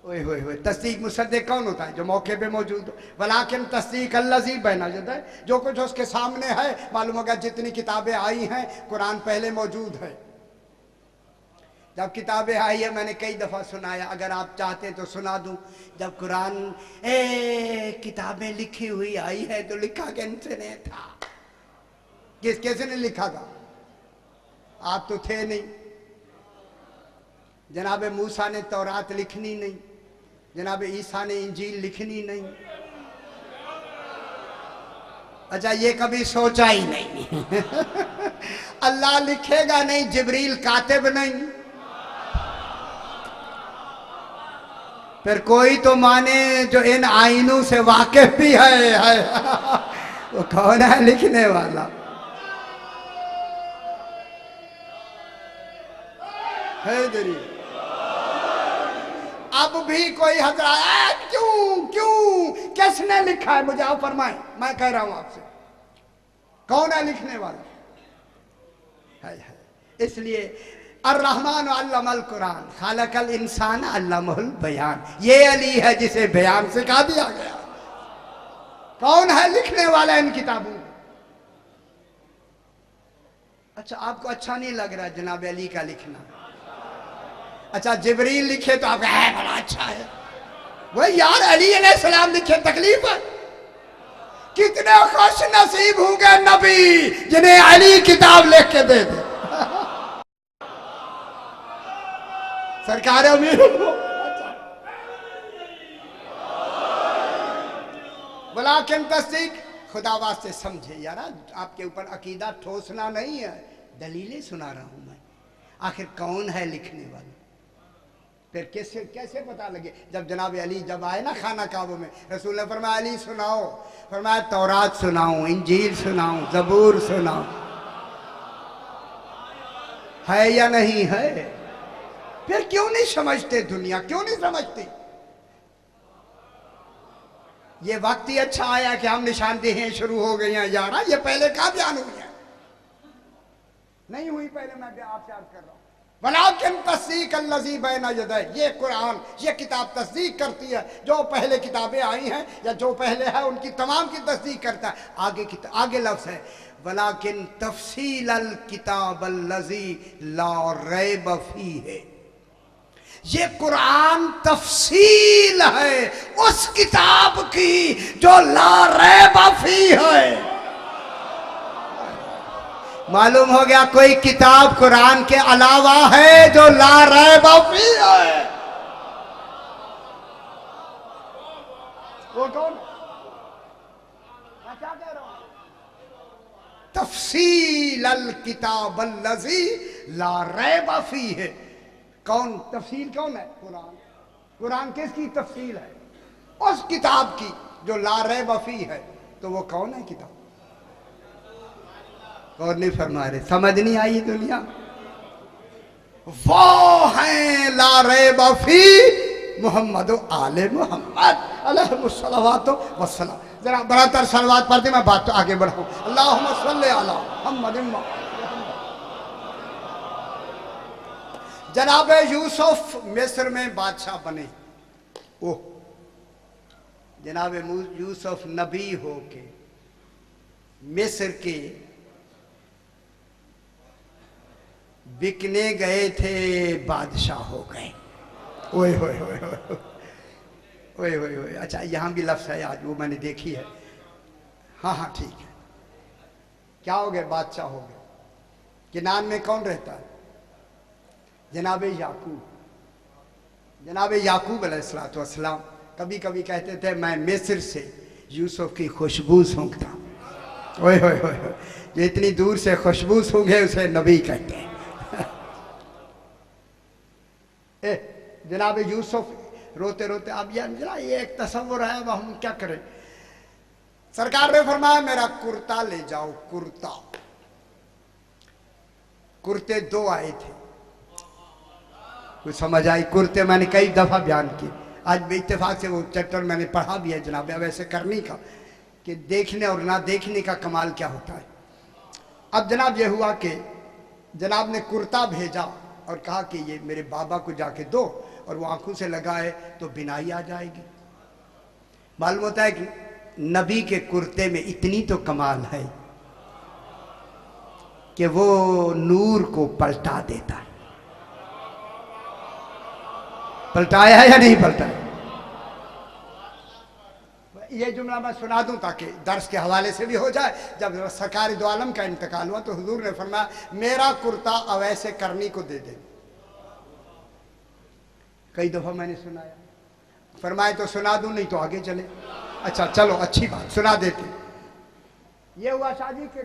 ओए होए होए, तस्दीक मुसद्दिक कौन होता है? जो मौके पे मौजूद हो। वलाकिन तस्दीक अल्लज़ी बैना यदै, जो कुछ उसके सामने है। मालूम होगा जितनी किताबें आई हैं, कुरान पहले मौजूद है। जब किताबें आई है, मैंने कई दफ़ा सुनाया, अगर आप चाहते तो सुना दूं। जब कुरान किताबें लिखी हुई आई है तो लिखा किसने था? किसने लिखा था? आप तो थे नहीं। जनाब मूसा ने तौरात लिखनी नहीं, जनाब ईसा ने इंजील लिखनी नहीं। अच्छा, ये कभी सोचा ही नहीं। अल्लाह लिखेगा नहीं, जिब्रील कातिब नहीं, फिर कोई तो माने जो इन आइनों से वाकिफ भी है। वो कौन है लिखने वाला? अब भी कोई हजरत क्यों क्यों किसने लिखा है? मुझे आप फरमाएं, मैं कह रहा हूं आपसे, कौन है लिखने वाला? है। इसलिए अर्रहमान अल्लमल कुरान खालकल इंसान अल्लमहुल बयान। ये अली है जिसे बयान सिखा दिया गया। कौन है लिखने वाला इन किताबों को? अच्छा, आपको अच्छा नहीं लग रहा जनाब अली का लिखना? अच्छा, जिब्रील लिखे तो आप है बड़ा अच्छा है। वही यार अली अलैहिस्सलाम लिखे, तकलीफ है। कितने खुश नसीब होंगे नबी जिन्हें अली किताब लिख के दे दे। सरकार अमीर वलाकिन तस्दीक, खुदा वास्ते समझे यार, आपके ऊपर अकीदा ठोसना नहीं है, दलीलें सुना रहा हूं मैं। आखिर कौन है लिखने वाला? फिर कैसे पता लगे? जब जनाब अली जब आए ना खाना काबा में, रसूल ने फरमाया अली सुनाओ, फरमाया तौरात सुनाऊं, इंजील सुनाऊं, ज़बूर सुनाऊं, है या नहीं है? फिर क्यों नहीं समझते दुनिया, क्यों नहीं समझती? ये वक्त ही अच्छा आया कि हम निशानदेहियां शुरू हो गई हैं यार। ये पहले कहाँ बयान हुई है? नहीं हुई पहले। मैं आपसे अर्ज कर रहा हूं, वलाकिन तस्दीक अल्लज़ी बैना यदै, ये कुरान, ये किताब तस्दीक करती है जो पहले किताबें आई हैं या जो पहले है उनकी तमाम की तस्दीक करता है। आगे लफ्ज़ है वलाकिन तफसील अल किताब अल्लज़ी ला रैब फीह, ये कुरान तफसील है उस किताब की जो ला रैब फीह है। मालूम हो गया कोई किताब कुरान के अलावा है जो ला रैब फीह है। वो कौन? मैं क्या कह रहा हूं? तफसील अल किताब अल्लज़ी ला रैब फीह। कौन तफसील कौन है? कुरान। कुरान किसकी तफसील है? उस किताब की जो ला रैब फीह है। तो वो कौन है किताब? और नहीं फरमा रहे, समझ नहीं आई दुनिया। वो है ला रैब फीह मोहम्मद आले मोहम्मद अलैहिस्सलातो वस्सलाम। जरा बरातर सलवात पढ़ते, मैं बात तो आगे बढ़ाऊं। अल्लाहुम्मा सल्ली अला मुहम्मद। जनाब यूसुफ मिस्र में बादशाह बने। ओह, जनाब यूसुफ नबी हो के मिस्र के बिकने गए थे, बादशाह हो गए। ओए होए होए ओए होए होए। अच्छा, यहाँ भी लफ्ज़ है आज, वो मैंने देखी है। हाँ हाँ ठीक है। क्या हो गए? बादशाह हो गए। किनान में कौन रहता है? जनाब याकूब। जनाब याकूब अलैहिस्सलाम कभी कभी कहते थे मैं मिस्र से यूसुफ की खुशबू सूंघता। ओए होए होए, जो इतनी दूर से खुशबू सूंघे उसे नबी कहते हैं। जनाब यूसुफ रोते रोते, अब यार जरा ये एक तस्वुर है, अब हम क्या करें। सरकार ने फरमाया मेरा कुर्ता ले जाओ। कुर्ता, कुर्ते दो आए थे, कुछ समझ आई? कुर्ते मैंने कई दफा बयान किए, आज भी इत्तेफाक से वो चैप्टर मैंने पढ़ा भी है जनाब वैसे करने का, कि देखने और ना देखने का कमाल क्या होता है। अब जनाब ये हुआ कि जनाब ने कुर्ता भेजा और कहा कि ये मेरे बाबा को जाके दो, और वो आंखों से लगाए तो बिनाई आ जाएगी। मालूम होता है कि नबी के कुर्ते में इतनी तो कमाल है कि वो नूर को पलटा देता है। पलटाया है या नहीं पलटाया? ये जुमला मैं सुना दूं ताकि दर्स के हवाले से भी हो जाए। जब सरकार दो आलम का इंतकाल हुआ तो हुजूर ने फरमाया मेरा कुर्ता अवैसे करनी को दे दे। कई दफा मैंने सुनाया, फरमाए तो सुना दूं, नहीं तो आगे चले। अच्छा चलो, अच्छी बात, सुना देते। ये हुआ शादी के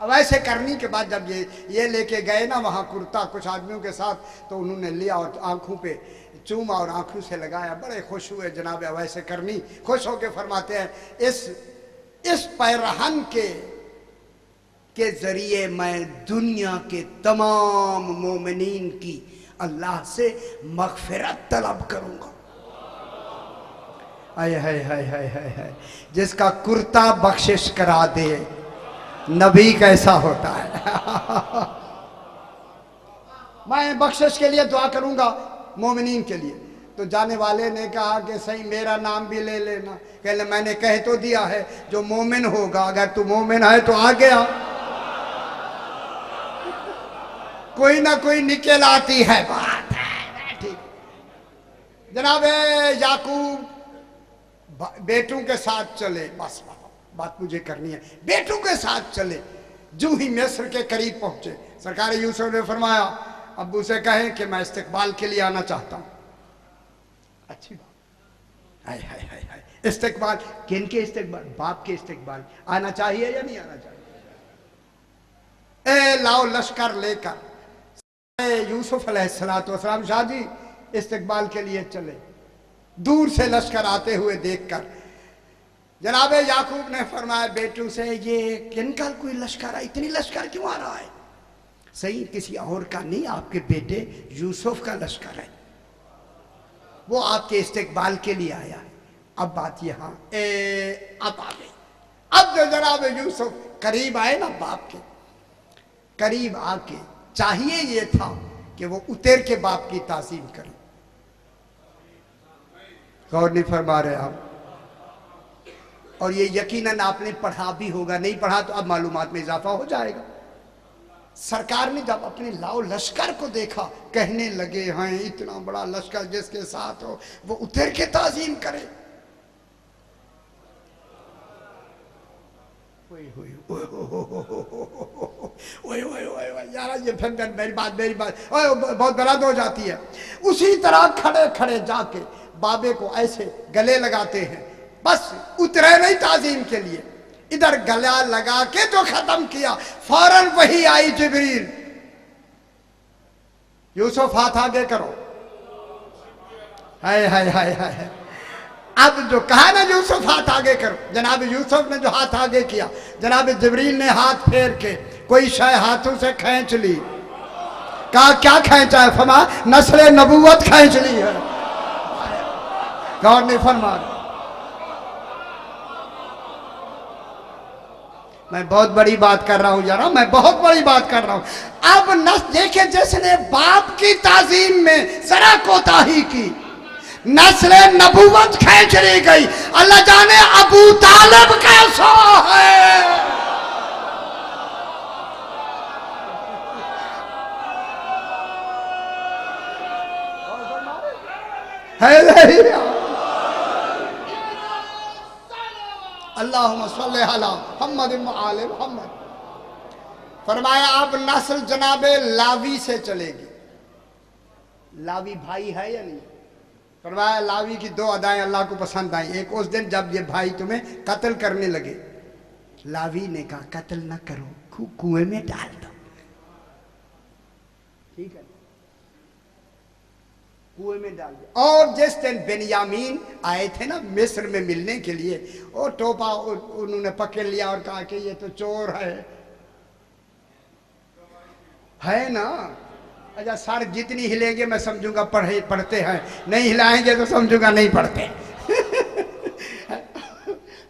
अवैसे करनी के बाद जब ये लेके गए ना वहाँ कुर्ता कुछ आदमियों के साथ, तो उन्होंने लिया और आंखों पे चूमा और आंखों से लगाया। बड़े खुश हुए जनाब अवैसे करनी। खुश होके फरमाते हैं इस पैरहन के जरिए मैं दुनिया के तमाम मोमिनीन की अल्लाह से मगफिरत तलब करूंगा। हाय हाय हाय हाय हाय हाय, जिसका कुर्ता बख्शिश करा दे नबी कैसा होता है। मैं बख्शिश के लिए दुआ करूंगा मोमिनीन के लिए। तो जाने वाले ने कहा कि सही मेरा नाम भी ले लेना। कहले मैंने कह तो दिया है जो मोमिन होगा, अगर तू मोमिन है तो आ गया, कोई ना कोई निकल आती है बात है। ठीक जनाब याकूब बेटों के साथ चले, बस बात मुझे करनी है, बेटों के साथ चले। जो ही मिस्र के करीब पहुंचे, सरकार यूसुफ ने फरमाया अब्बू से कहें कि मैं इस्तकबाल के लिए आना चाहता हूं। अच्छी बात। हाय हाय हाय हाय, इस्तकबाल किन के इस्तकबाल? बाप के इस्तकबाल। आना चाहिए या नहीं आना चाहिए? ए लाओ लश्कर लेकर यूसुफ अलैहिस्सलाम शाह जी इस्तकबाल के लिए चले। दूर से लश्कर आते हुए देखकर जनाब याकूब ने फरमाया बेटों से ये किनका कोई लश्कर है, इतनी लश्कर क्यों आ रहा है? सही किसी और का नहीं, आपके बेटे यूसुफ का लश्कर है, वो आपके इस्तकबाल के लिए आया है। अब बात यहाँ अब आ गई। अब जो जनाब यूसुफ करीब आए ना, बाप के करीब आके चाहिए ये था कि वो उतर के बाप की ताज़ीम करे। गौर नहीं फरमा रहे आप? और ये यकीनन आपने पढ़ा भी होगा, नहीं पढ़ा तो अब मालूमात में इजाफा हो जाएगा। सरकार ने जब अपने लाओ लश्कर को देखा, कहने लगे हैं इतना बड़ा लश्कर जिसके साथ हो वो उतर के ताज़ीम करे। यार ये फिर मेरी बात बहुत गलत हो जाती है। उसी तरह खड़े खड़े जाके बाबे को ऐसे गले लगाते हैं, बस उतरे नहीं ताज़ीम के लिए, इधर गला लगा के जो खत्म किया, फौरन वही आई जिब्रील, यूसुफ हाथ आगे करो। हाय हाय हाय हाय। अब जो कहा ना यूसुफ हाथ आगे करो, जनाब यूसुफ ने जो हाथ आगे किया, जनाब जिब्रील ने हाथ फेर के कोई शय हाथों से खींच ली। कहा क्या खींचा है? फरमा नस्ल नबूवत खींच ली है। गौर नहीं फरमा? मैं बहुत बड़ी बात कर रहा हूं यार, मैं बहुत बड़ी बात कर रहा हूं। अब नस देखे जिसने बाप की ताजीम में जरा कोताही की, नस्ल नबूवत खींच ली गई। अल्लाह जाने अबू तालिब कैसा है। अल्लाहुम्मा सल्ली अला मुहम्मद व आले मुहम्मद। फरमाया अब नस्ल जनाबे लावी से चलेगी। लावी भाई है या नहीं? फरमाया लावी की दो अदाएं अल्लाह को पसंद आई। एक उस दिन जब ये भाई तुम्हें कत्ल करने लगे, लावी ने कहा कत्ल ना करो, कुएं में डाल दो। ठीक है, कुएं में डाल दिया। और जिस दिन बेन्यामीन आए थे ना मिस्र में मिलने के लिए, और टोपा उन्होंने पकड़ लिया और कहा कि ये तो चोर है ना। अच्छा सर जितनी हिलेंगे मैं समझूंगा पढ़ते हैं, नहीं हिलाएंगे तो समझूंगा नहीं पढ़ते।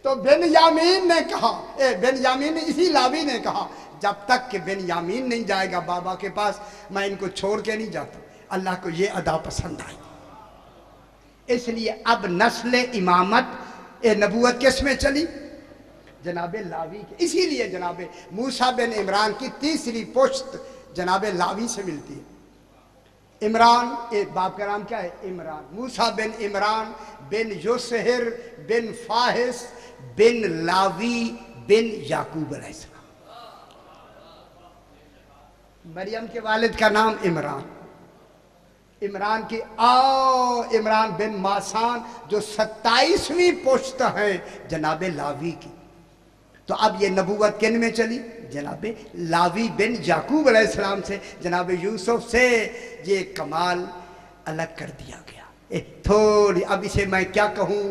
तो बेन्यामीन ने कहा, बेन्यामीन ने, इसी लावी ने कहा जब तक कि बेन्यामीन नहीं जाएगा बाबा के पास मैं इनको छोड़ के नहीं जाता। अल्लाह को ये अदा पसंद आई, इसलिए अब नस्ल इमामत नबूवत किस में चली? जनाबे लावी के। इसीलिए जनाबे मूसा बिन इमरान की तीसरी पुश्त जनाबे लावी से मिलती है। इमरान, एक बाप का नाम क्या है? इमरान। मूसा बिन इमरान बिन युसहिर बिन फाहिस बिन लावी बिन याकूब अलैहिस्सलाम। मरियम के वालिद का नाम इमरान। इमरान की इमरान बिन मासान जो 27वीं पुश्त है जनाबे लावी की। तो अब ये नबूवत किन में चली? जनाबे लावी बिन याकूब अलैहिस्सलाम से, जनाबे यूसुफ से ये कमाल अलग कर दिया गया। थोड़ी अब इसे मैं क्या कहूँ,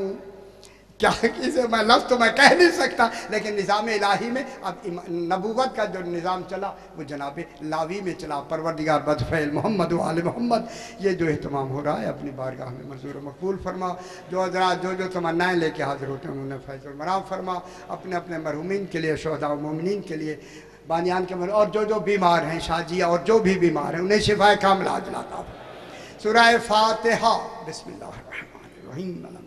क्या इसे मैं लफ्ज़ तो मैं कह नहीं सकता, लेकिन निज़ाम इलाही में अब नबूवत का जो निज़ाम चला वो जनाबे लावी में चला। परवरदिगार बदफ़ैल मोहम्मद व आले मोहम्मद, ये जो एहतमाम हो रहा है अपनी बारगाह में मंजूर मकबूल फरमा। जो हज़रात जो तमन्नाएँ लेके हाजिर होते हैं उन्हें फैज़ुल मराम फरमा। अपने अपने मरहूमीन के लिए, शुहदा व मोमिनीन के लिए, बानियान के और जो बीमार हैं, शाजिया और जो भी बीमार हैं उन्हें शिफाए कामिला अता फरमा। सूरह फातिहा। बिस्मिल्लाहिर्रहमानिर्रहीम।